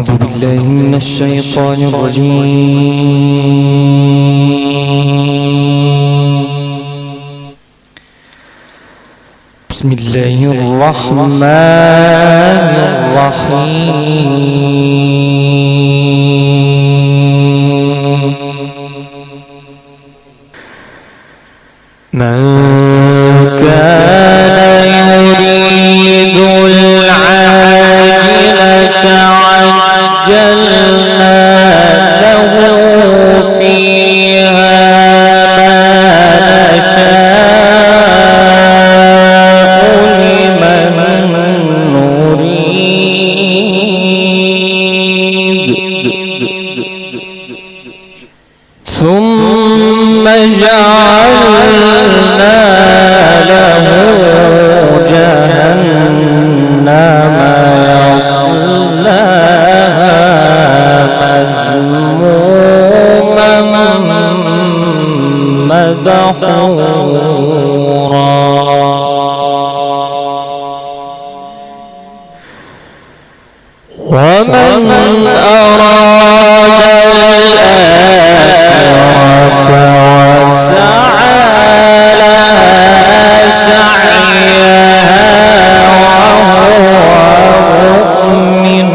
أعوذ بالله من الشيطان الرجيم. بسم الله الرحمن الرحيم. من كان يريد العاجلة عجلنا له فيها ما نشاء لمن نريد ثم جعلنا له جهنم يصلاها مذموما مدحورا ومن أراد الآخرة وسعى لها سعيها وهو مؤمن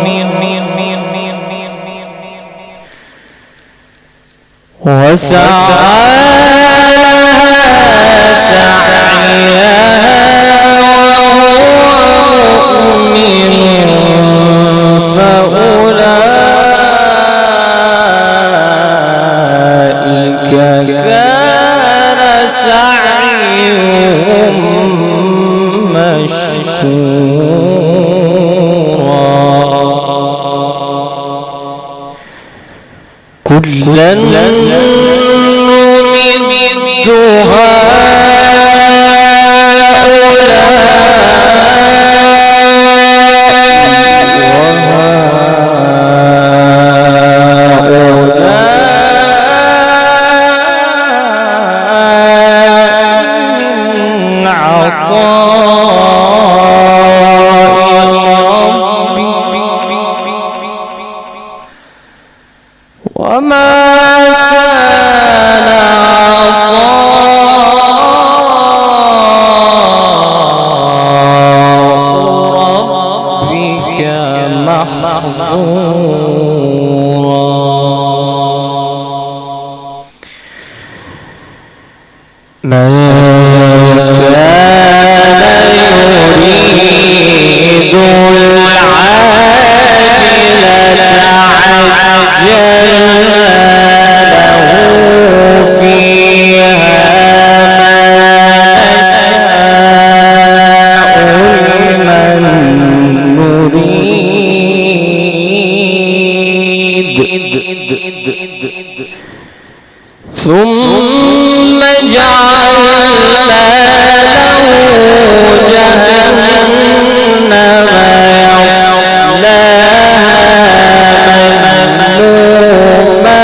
فأولئك كان سعيهم مشكورا كلا نمد من عطاء ربك وما كان عطاء ربك محظورا من كان يريد العاجلة عجلنا له فيها ما نشاء لمن نريد ثم جعلنا له جهنم يصلاها مذموما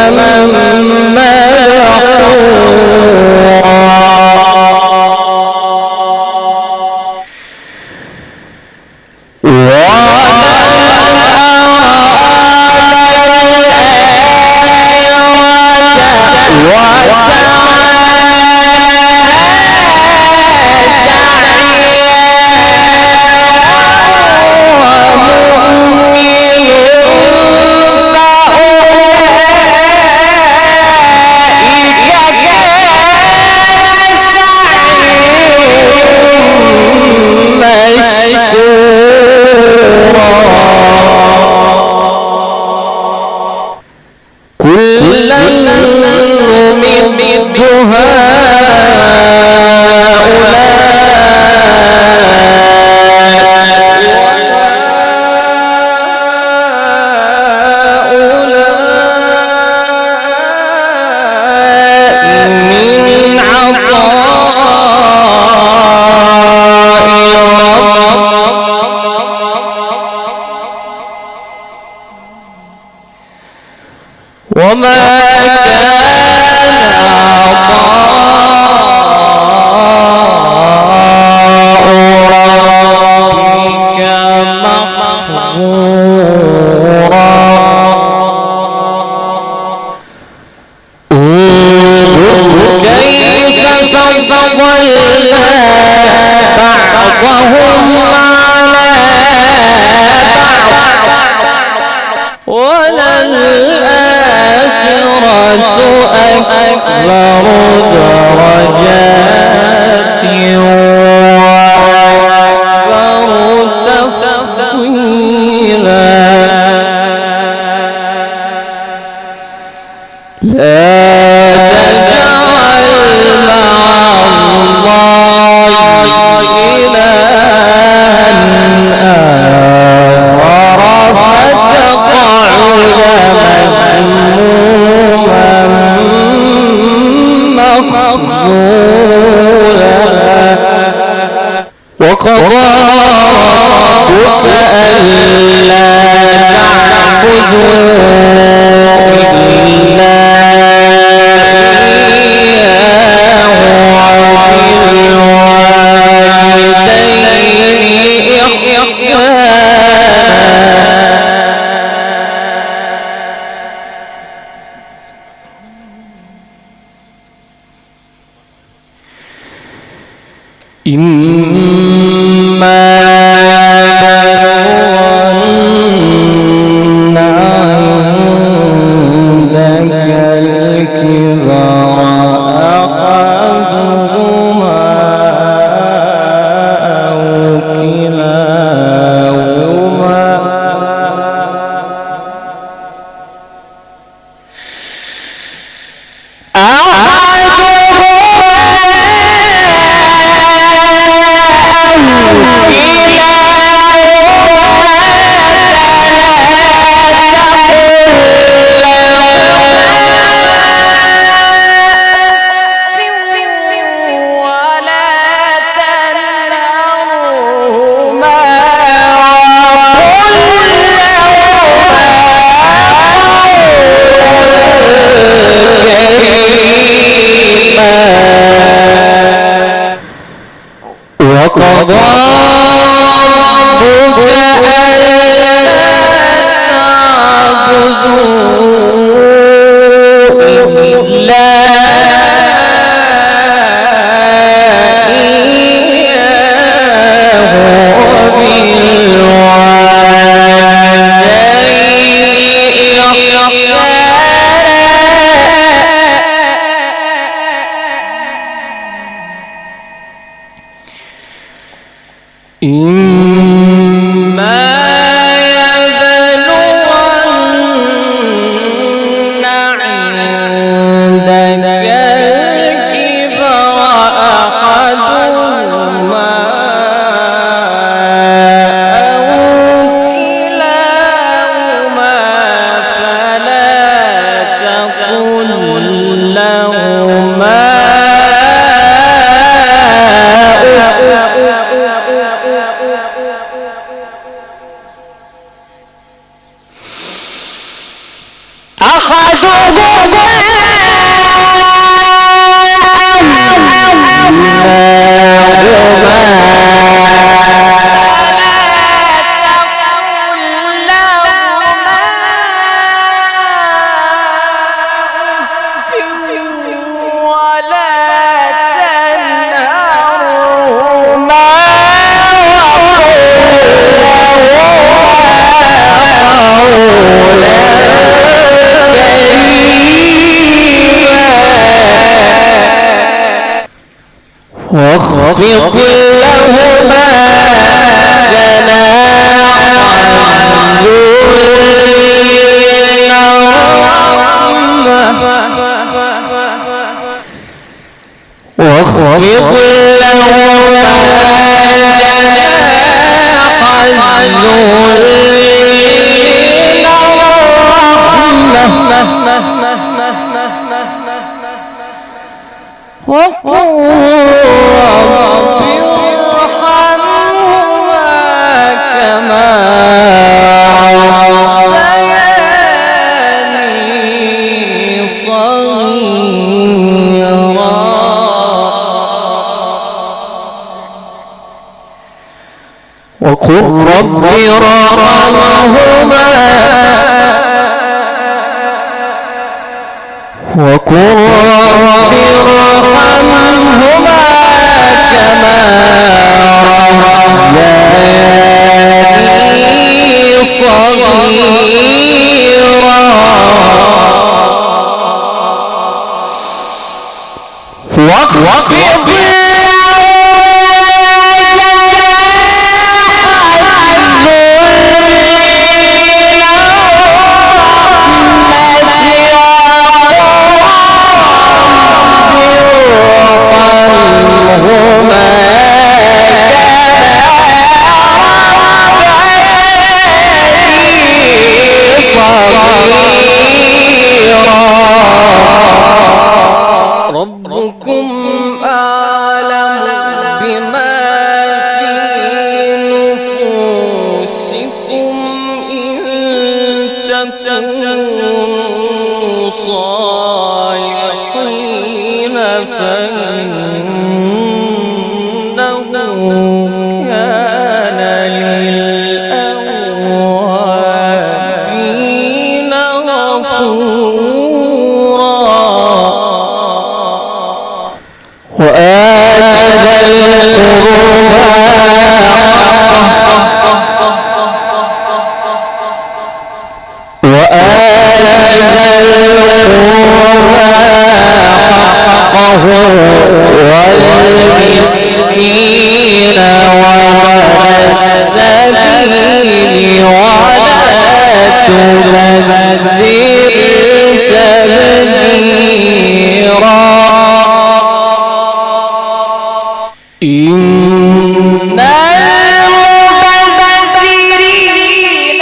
مدحورا كلا نمد هؤلاء من عطاء ربك وما كان عطاء ربك محظورا واخفض لهما جناح وقل رب ارحمهما كما ربياني صغيرا واخفض ربكم أعلم بما في نفوسكم إن تكونوا صالحين فإنه كان للأوابين غفورا وآت ذا القربى حقه والمسكين وابن السبيل ولا تبذر تبذيرا إن المبذرين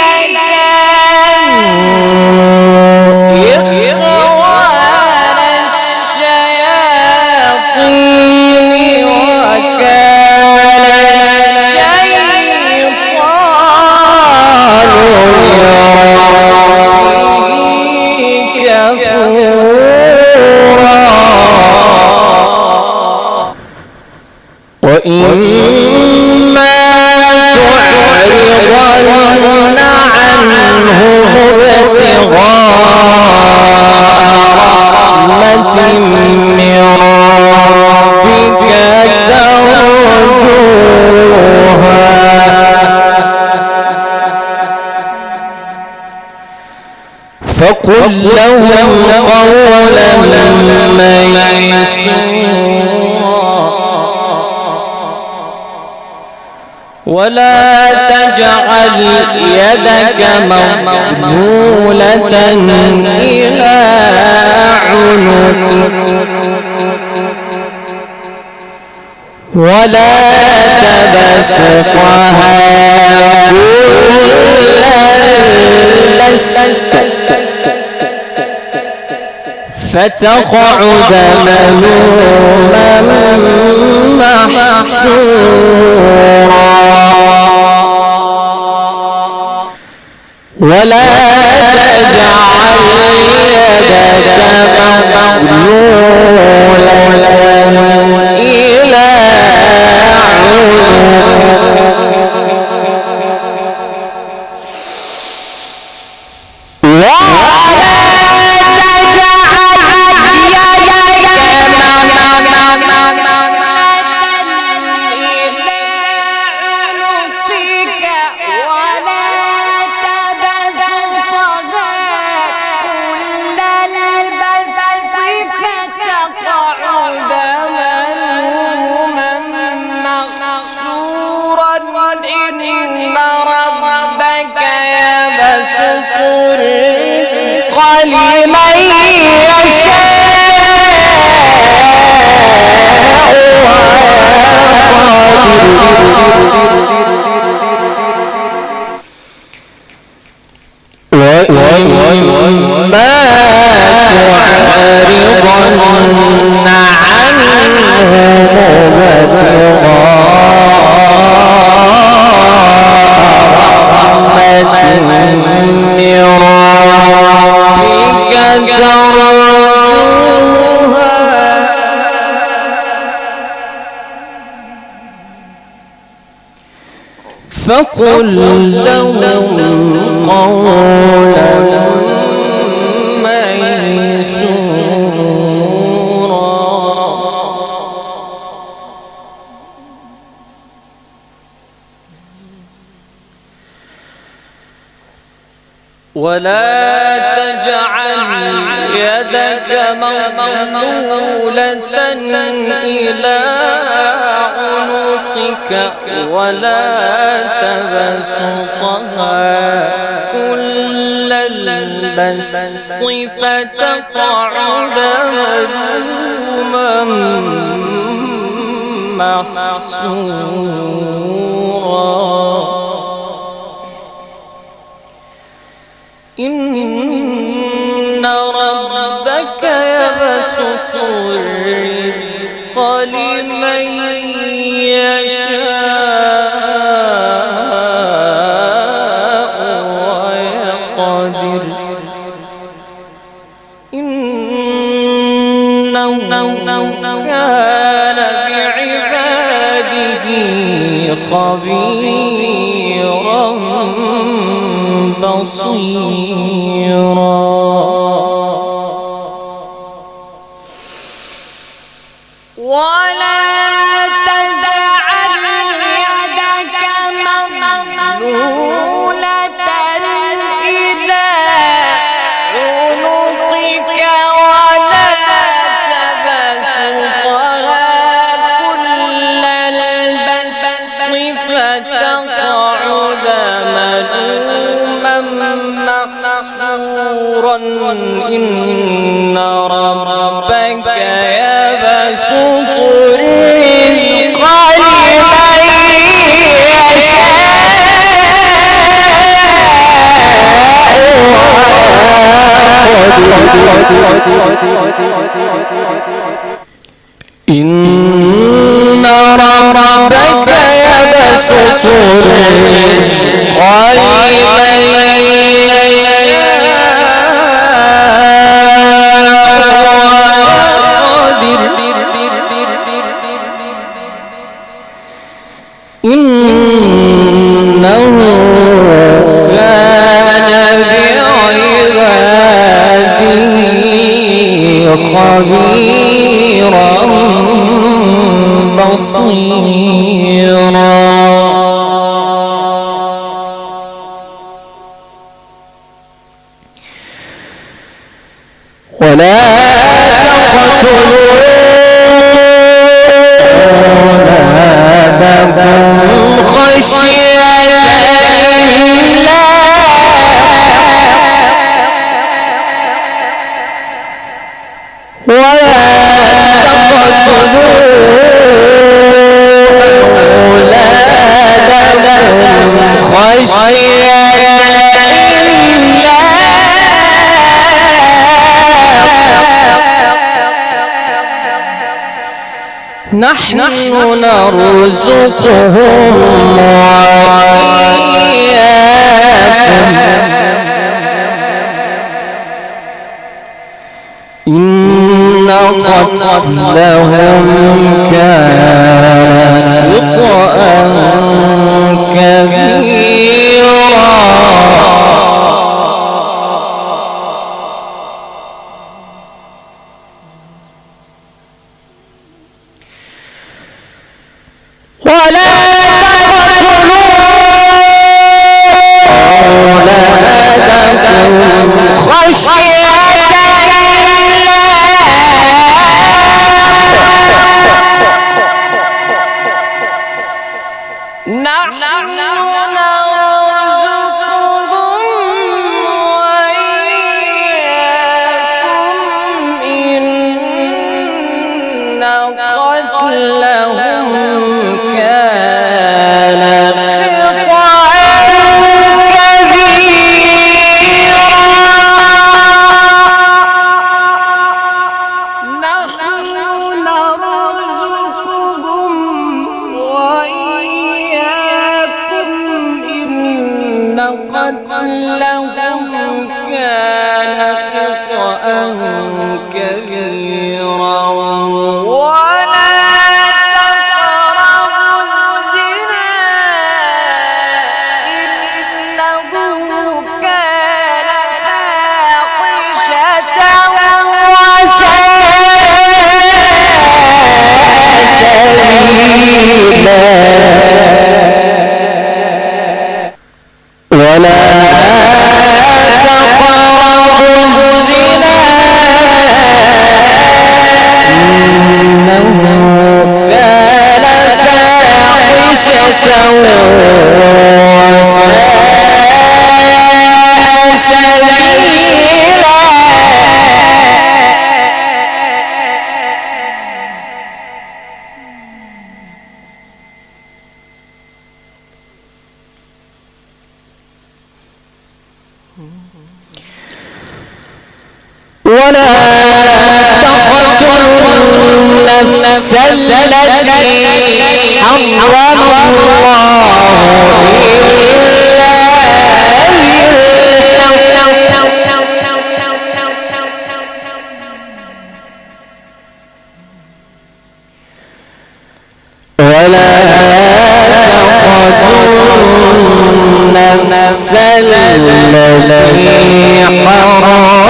كانوا إخوان الشياطين وكان الشيطان لربه كفورا وإما تعرضن عنهم ابتغاء رحمة من ربك ترجوها فقل لهم قولا ميسورا ولا تجعل يدك مغلولة إلى عنقك ولا تبسطها كل البسط فتقعد ملوما محسورا ولا تجعل يدك مغلولة إلى عنقك لمن يشاء وما تعرضن عنهم ابتغاء رحمة من ربك ترجوها فقل لهم قولا ميسورا ولا تجعل يدك مغلولة إلى عنقك ولا تبسطها كل البسط فتقعد ملوما محسورا إن ربك يبسط الرزق لمن يشاء ويقدر إنه كان بعباده خبيرا بصيرا ولا تجعل يدك مغلولة إلى عنقك ولا تبسطها كل البسط فتقعد ملوما محسورا إن ربك يبسط الرزق لمن يشاء إن ربك يبسط الرزق لمن إنه كان بعباده خبيرا بصيرا ولا تقتلوا أولادكم خشية إملاق ولا تقتلوا أولادكم خشية نحن نرزقهم وإياكم إن قتلهم كان خطأ كبيرا ولا تقتلوا أولادكم خشية نحن نرزقهم وإياكم ولا تقتلوا النفس التي حرم الله النفس التي حرم الله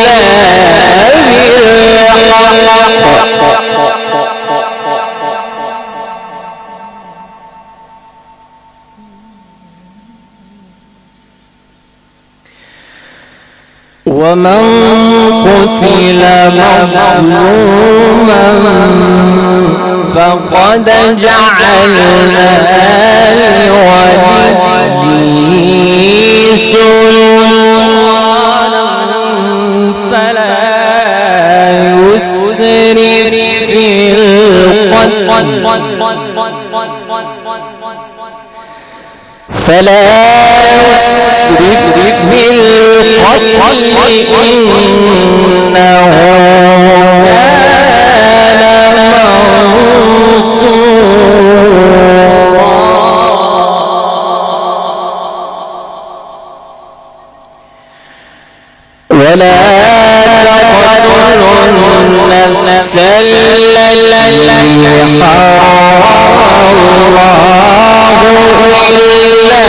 إلا بالحق ومن قتل مظلوما فقد جعلنا لوليه سلطانا فلا يسرف في القتل إنه كان منصورا ولا تقتلوا النفس التي حرم الله إلا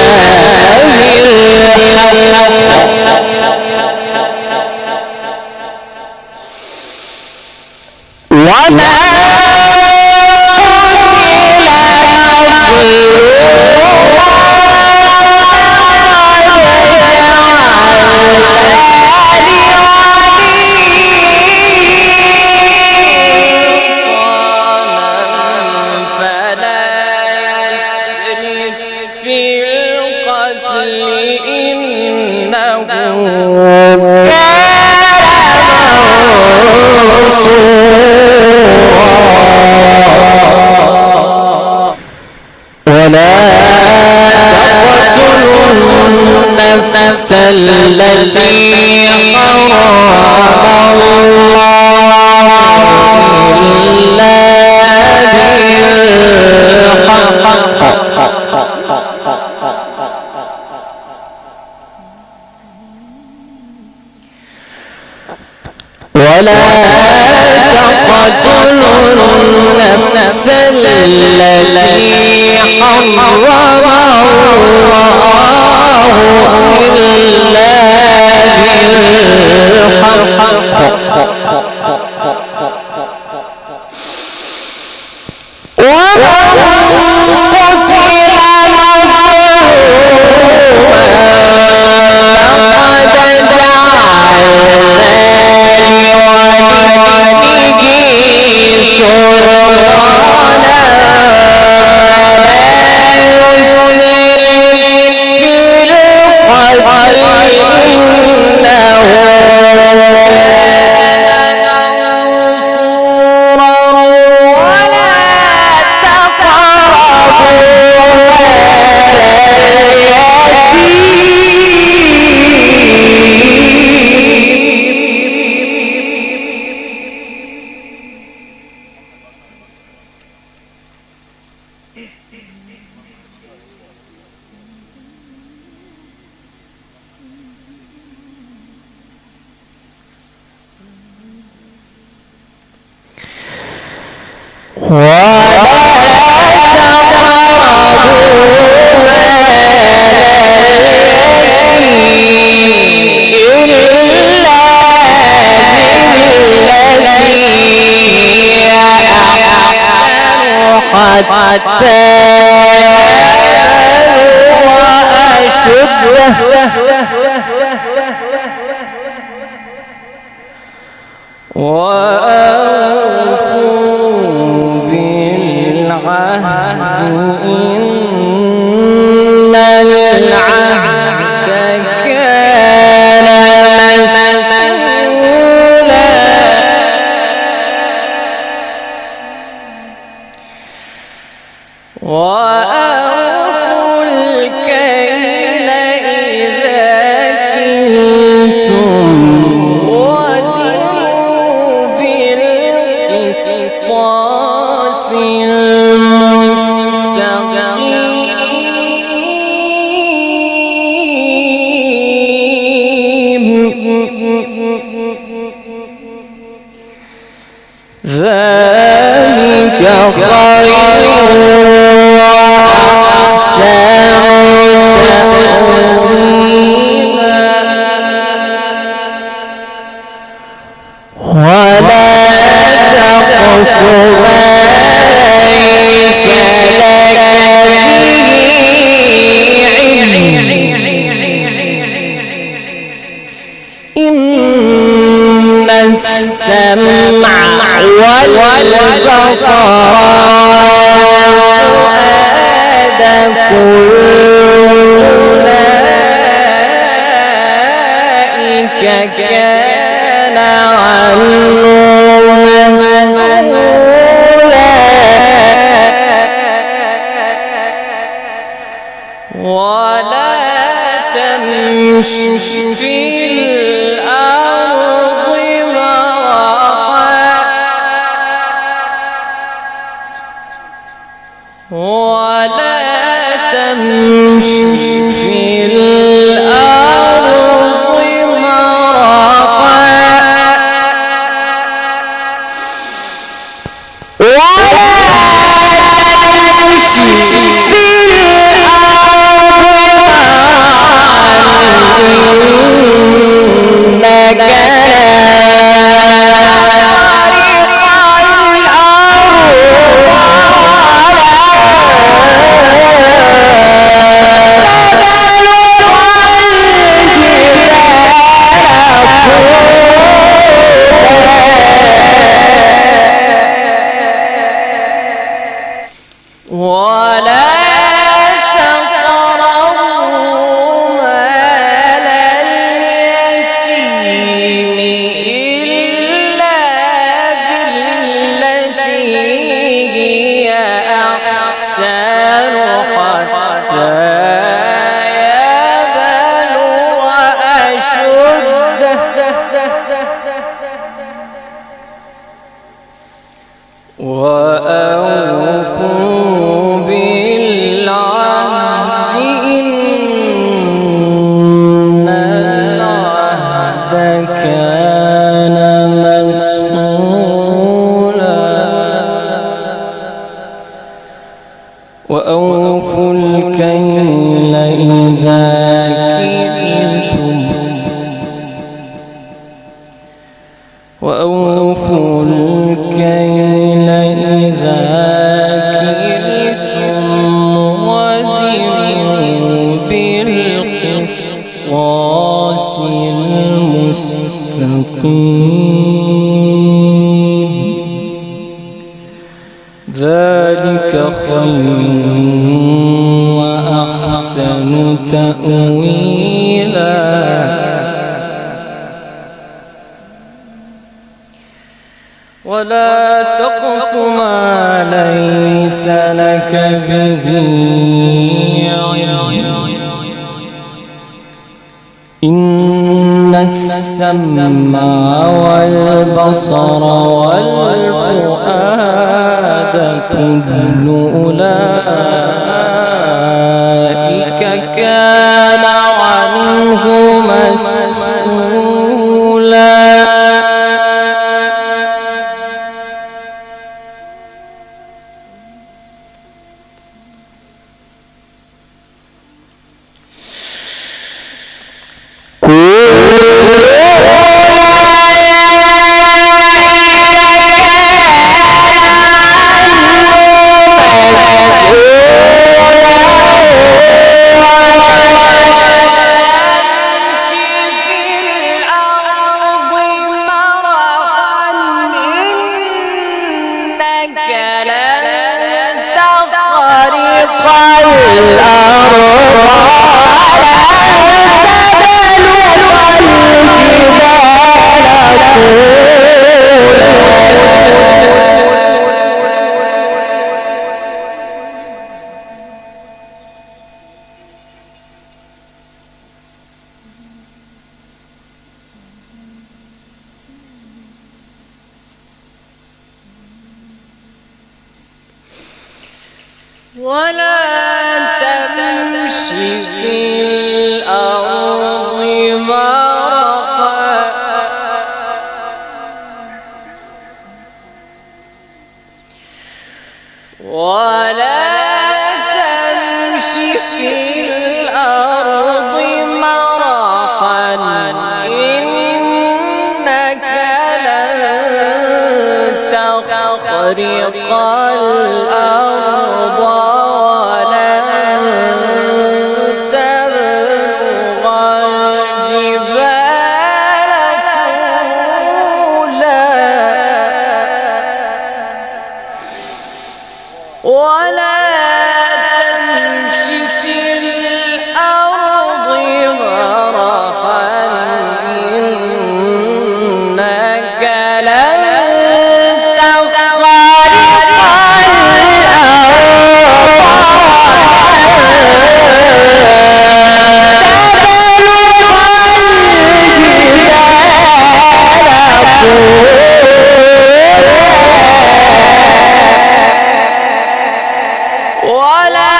وما النفس التي حرم الله إلا بالحق ولا تقتلوا النفس التي حرم الله إلا بالحق وأوفوا بالعهد إن العهد كان مسؤولا وأوفوا الكيل إذا كلتم وزنوا بالقسطاس ذلك خير وأحسن تأويلا ولا تقف ما ليس لك به علم إن السمع والبصر والفؤاد كل أولئك كان عنه مسؤولا ولا تمش في الأرض مرحا ولا تمش في الأرض مرحا ولا تمش في ولا تقربوا مال اليتيم إلا بالتي هي أحسن حتى يبلغ أشده وأوفوا بالعهد إن العهد كان مسؤولا وأوفوا الكيل إذا كلتم وأوفوا الكيل إذا كلتم وزنوا بالقسطاس المستقيم ذلك خير وأحسن تأويلا ولا تقف ما ليس لك به علم إن السمع والبصر والفؤاد كل أولئك كان عنه مسؤولا ولا تمش في الأرض مرحا ولا تمش في الأرض مرحا إنك لن تخرق الأرض ولن تبلغ الجبال طولا ولا تمش في الأرض مرحا إنك لن ولا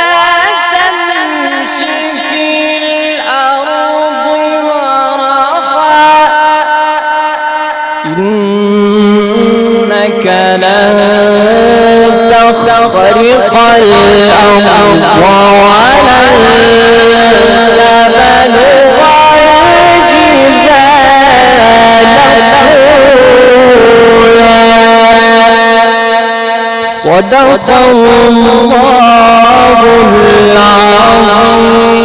تمشي في الأرض مرحا إنك لن تخرق الأرض ولن تبلغ الجبال طولا صدق الله العظيم.